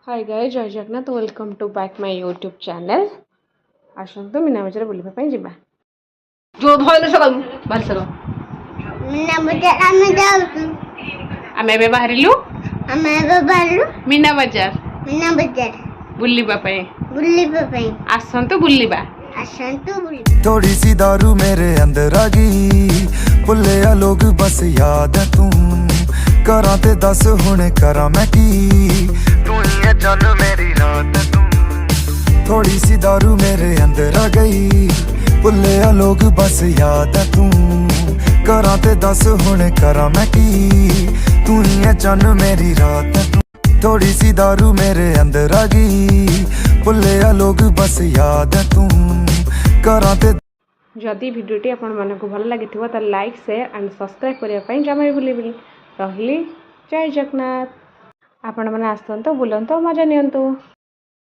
हाय guys, जय Jagannath. Welcome to back my YouTube channel. आसतु मीना बजार बुलवाई जा जो भल सका भल सका मीना बजार आमे जाऊ आम ए बाहरिलु मीना बजार बुलिबा आसतु बुलिबा। थोड़ी सी दारू मेरे अंदर आ गई, भुले लोग बस याद है तू। करा ते दस हुणे करा मैं की, तू ही है चल मेरी रात है तू। थोड़ी सी दारू मेरे अंदर आ गई, भुले लोग बस याद है तू। करा ते दस हुणे करा मैं की, तू ही है चल मेरी रात है तू। थोड़ी सी दारू मेरे अंदर आ गई, भुले लोग बस याद है तू। करा ते जदि भिडियोटी आपण मानक भल लगी तो लाइक शेयर एंड सब्सक्राइब करने जमा भी भूल रही। जय जगन्नाथ। आपण मैंने आसतु बुलंतु मजा नियंतु।